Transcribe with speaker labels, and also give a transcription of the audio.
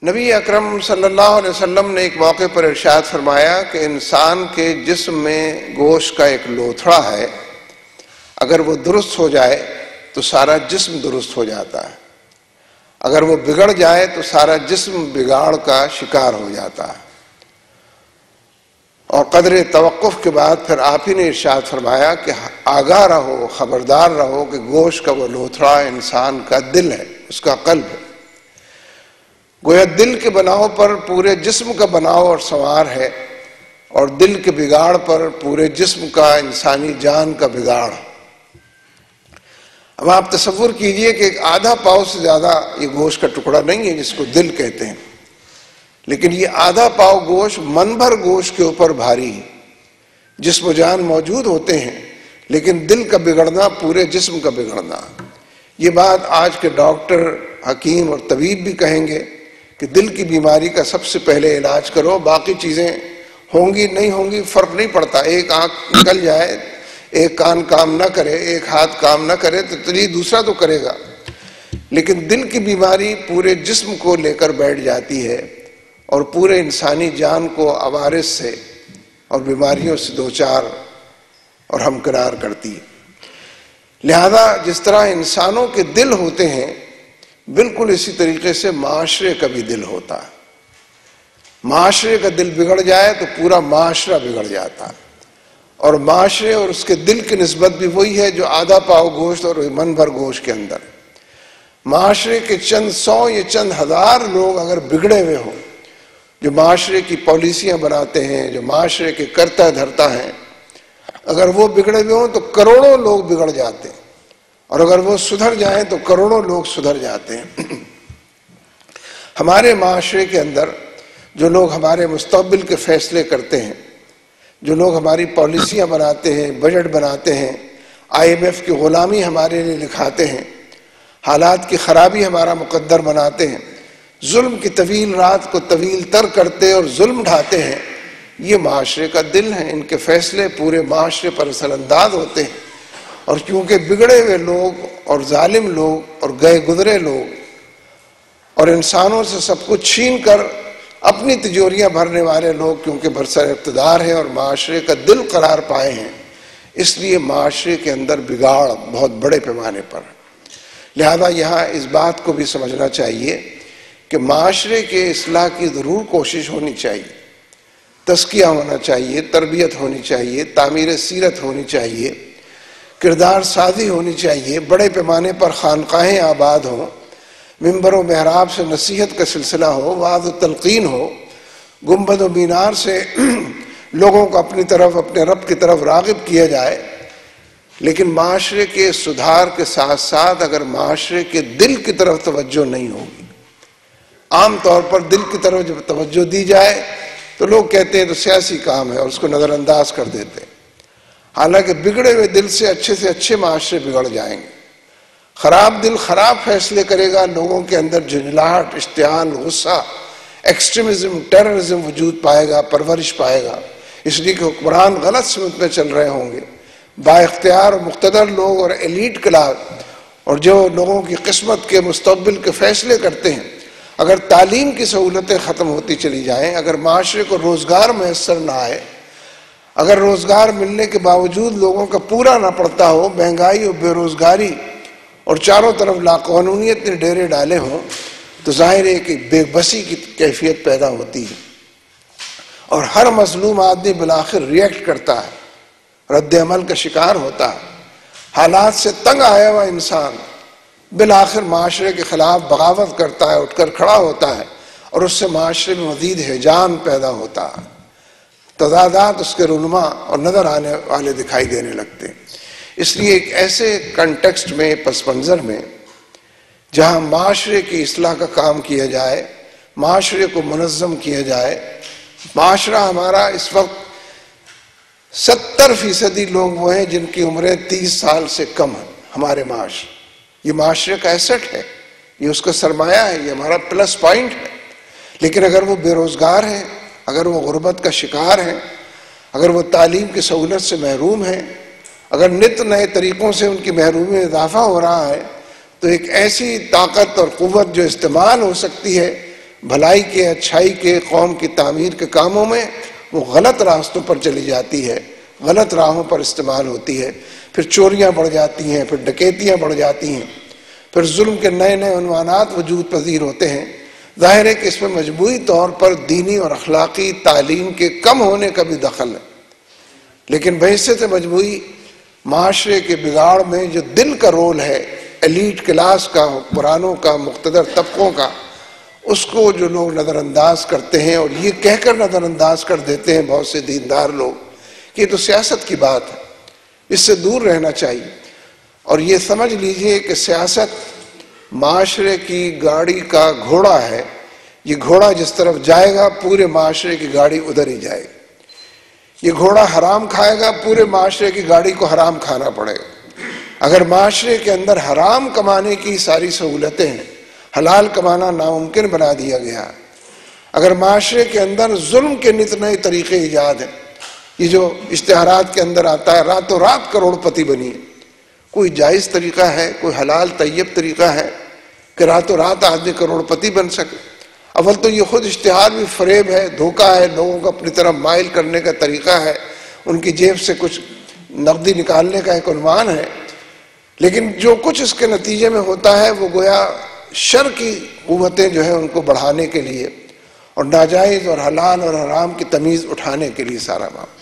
Speaker 1: نبی اکرم صلی اللہ علیہ وسلم نے ایک موقع پر ارشاد فرمایا کہ انسان کے جسم میں گوشت کا ایک لوتھڑا ہے، اگر وہ درست ہو جائے تو سارا جسم درست ہو جاتا ہے، اگر وہ بگڑ جائے تو سارا جسم بگاڑ کا شکار ہو جاتا ہے۔ اور قدر توقف کے بعد پھر آپ ہی نے ارشاد فرمایا کہ آگاہ رہو، خبردار رہو کہ گوشت کا وہ لوتھڑا انسان کا دل ہے، اس کا قلب ہے۔ گویا دل کے بناؤ پر پورے جسم کا بناؤ اور سنوار ہے، اور دل کے بگاڑ پر پورے جسم کا، انسانی جان کا بگاڑ۔ اب آپ تصور کیجئے کہ ایک آدھا پاؤ سے زیادہ یہ گوشت کا ٹکڑا نہیں ہے جس کو دل کہتے ہیں، لیکن یہ آدھا پاؤ گوشت من بھر گوشت کے اوپر بھاری ہے۔ جسم و جان موجود ہوتے ہیں لیکن دل کا بگڑنا پورے جسم کا بگڑنا۔ یہ بات آج کے ڈاکٹر، حکیم اور طبیب بھی کہیں گے کہ دل کی بیماری کا سب سے پہلے علاج کرو، باقی چیزیں ہوں گی نہیں ہوں گی فرق نہیں پڑتا۔ ایک آنکھ نکل جائے، ایک کان کام نہ کرے، ایک ہاتھ کام نہ کرے تو چلیے دوسرا تو کرے گا، لیکن دل کی بیماری پورے جسم کو لے کر بیٹھ جاتی ہے اور پورے انسانی جان کو عوارض سے اور بیماریوں سے دوچار اور ہمکنار کرتی ہے۔ لہذا جس طرح انسانوں کے دل ہوتے ہیں، بالکل اسی طریقے سے معاشرے کا بھی دل ہوتا ہے۔ معاشرے کا دل بگڑ جائے تو پورا معاشرہ بگڑ جاتا ہے، اور معاشرے اور اس کے دل کی نسبت بھی وہی ہے جو آدھا پاؤ گوشت اور من بھر گوشت کے اندر۔ معاشرے کے چند سو یا چند ہزار لوگ اگر بگڑے ہوئے ہوں، جو معاشرے کی پالیسیاں بناتے ہیں، جو معاشرے کے کرتا دھرتا ہیں، اگر وہ بگڑے ہوئے ہوں تو کروڑوں لوگ بگڑ جاتے ہیں، اور اگر وہ سدھر جائیں تو کروڑوں لوگ سدھر جاتے ہیں۔ ہمارے معاشرے کے اندر جو لوگ ہمارے مستقبل کے فیصلے کرتے ہیں، جو لوگ ہماری پالیسیاں بناتے ہیں، بجٹ بناتے ہیں، IMF کی غلامی ہمارے لیے لکھاتے ہیں، حالات کی خرابی ہمارا مقدر بناتے ہیں، ظلم کی طویل رات کو طویل تر کرتے اور ظلم ڈھاتے ہیں، یہ معاشرے کا دل ہے۔ ان کے فیصلے پورے معاشرے پر اثر انداز ہوتے ہیں، اور کیونکہ بگڑے ہوئے لوگ اور ظالم لوگ اور گئے گزرے لوگ اور انسانوں سے سب کچھ چھین کر اپنی تجوریاں بھرنے والے لوگ کیونکہ برسر اقتدار ہیں اور معاشرے کا دل قرار پائے ہیں، اس لیے معاشرے کے اندر بگاڑ بہت بڑے پیمانے پر۔ لہذا یہاں اس بات کو بھی سمجھنا چاہیے کہ معاشرے کے اصلاح کی ضرور کوشش ہونی چاہیے، تزکیہ ہونا چاہیے، تربیت ہونی چاہیے، تعمیر سیرت ہونی چاہیے، کردار سازی ہونی چاہیے، بڑے پیمانے پر خانقاہیں آباد ہوں، ممبر و محراب سے نصیحت کا سلسلہ ہو، وعظ و تلقین ہو، گنبد و مینار سے لوگوں کو اپنی طرف، اپنے رب کی طرف راغب کیا جائے۔ لیکن معاشرے کے سدھار کے ساتھ ساتھ اگر معاشرے کے دل کی طرف توجہ نہیں ہوگی، عام طور پر دل کی طرف جب توجہ دی جائے تو لوگ کہتے ہیں تو سیاسی کام ہے اور اس کو نظر انداز کر دیتے ہیں، حالانکہ بگڑے ہوئے دل سے اچھے معاشرے بگڑ جائیں گے۔ خراب دل خراب فیصلے کرے گا، لوگوں کے اندر جھنجھلاہٹ، اشتعال، غصہ، ایکسٹریمزم، ٹیررزم وجود پائے گا، پرورش پائے گا، اس لیے کہ حکمران غلط سمت میں چل رہے ہوں گے۔ با اختیار اور مقتدر لوگ اور ایلیٹ کلاس اور جو لوگوں کی قسمت کے مستقبل کے فیصلے کرتے ہیں، اگر تعلیم کی سہولتیں ختم ہوتی چلی جائیں، اگر معاشرے کو روزگار میسر نہ آئے، اگر روزگار ملنے کے باوجود لوگوں کا پورا نہ پڑتا ہو، مہنگائی اور بے روزگاری اور چاروں طرف لاقانونیت نے ڈیرے ڈالے ہوں، تو ظاہر ہے کہ بے بسی کی کیفیت پیدا ہوتی ہے، اور ہر مظلوم آدمی بالآخر ریئیکٹ کرتا ہے، رد عمل کا شکار ہوتا ہے۔ حالات سے تنگ آیا ہوا انسان بالآخر معاشرے کے خلاف بغاوت کرتا ہے، اٹھ کر کھڑا ہوتا ہے، اور اس سے معاشرے میں مزید ہیجان پیدا ہوتا ہے، تضادات اس کے رونما اور نظر آنے والے دکھائی دینے لگتے ہیں۔ اس لیے ایک ایسے کنٹیکسٹ میں، پس منظر میں، جہاں معاشرے کی اصلاح کا کام کیا جائے، معاشرے کو منظم کیا جائے، معاشرہ ہمارا اس وقت 70% لوگ وہ ہیں جن کی عمریں 30 سال سے کم ہیں۔ ہمارے معاشرے، یہ معاشرے کا ایسٹ ہے، یہ اس کا سرمایہ ہے، یہ ہمارا پلس پوائنٹ ہے۔ لیکن اگر وہ بے روزگار ہیں، اگر وہ غربت کا شکار ہیں، اگر وہ تعلیم کی سہولت سے محروم ہیں، اگر نت نئے طریقوں سے ان کی محرومی میں اضافہ ہو رہا ہے، تو ایک ایسی طاقت اور قوت جو استعمال ہو سکتی ہے بھلائی کے، اچھائی کے، قوم کی تعمیر کے کاموں میں وہ غلط راستوں پر چلی جاتی ہے، غلط راہوں پر استعمال ہوتی ہے، پھر چوریاں بڑھ جاتی ہیں، پھر ڈکیتیاں بڑھ جاتی ہیں، پھر ظلم کے نئے نئے عنوانات وجود پذیر ہوتے ہیں۔ ظاہر ہے کہ اس میں مجموعی طور پر دینی اور اخلاقی تعلیم کے کم ہونے کا بھی دخل ہے، لیکن بحیثیت مجموعی معاشرے کے بگاڑ میں جو دل کا رول ہے، ایلیٹ کلاس کا، حکمرانوں کا، مقتدر طبقوں کا، اس کو جو لوگ نظر انداز کرتے ہیں، اور یہ کہہ کر نظر انداز کر دیتے ہیں بہت سے دیندار لوگ کہ یہ تو سیاست کی بات ہے، اس سے دور رہنا چاہیے۔ اور یہ سمجھ لیجئے کہ سیاست معاشرے کی گاڑی کا گھوڑا ہے، یہ گھوڑا جس طرف جائے گا پورے معاشرے کی گاڑی ادھر ہی جائے گی۔ یہ گھوڑا حرام کھائے گا، پورے معاشرے کی گاڑی کو حرام کھانا پڑے گا۔ اگر معاشرے کے اندر حرام کمانے کی ساری سہولتیں ہیں، حلال کمانا ناممکن بنا دیا گیا، اگر معاشرے کے اندر ظلم کے نت نئے طریقے ایجاد ہیں، یہ جو اشتہارات کے اندر آتا ہے راتوں رات کروڑ پتی بنی ہے، کوئی جائز طریقہ ہے، کوئی حلال طیب طریقہ ہے کہ راتوں رات آدمی کروڑ پتی بن سکے؟ اول تو یہ خود اشتہار بھی فریب ہے، دھوکہ ہے، لوگوں کو اپنی طرف مائل کرنے کا طریقہ ہے، ان کی جیب سے کچھ نقدی نکالنے کا ایک عنوان ہے، لیکن جو کچھ اس کے نتیجے میں ہوتا ہے وہ گویا شر کی قوتیں جو ہیں ان کو بڑھانے کے لیے اور ناجائز اور حلال اور حرام کی تمیز اٹھانے کے لیے سارا معاملہ۔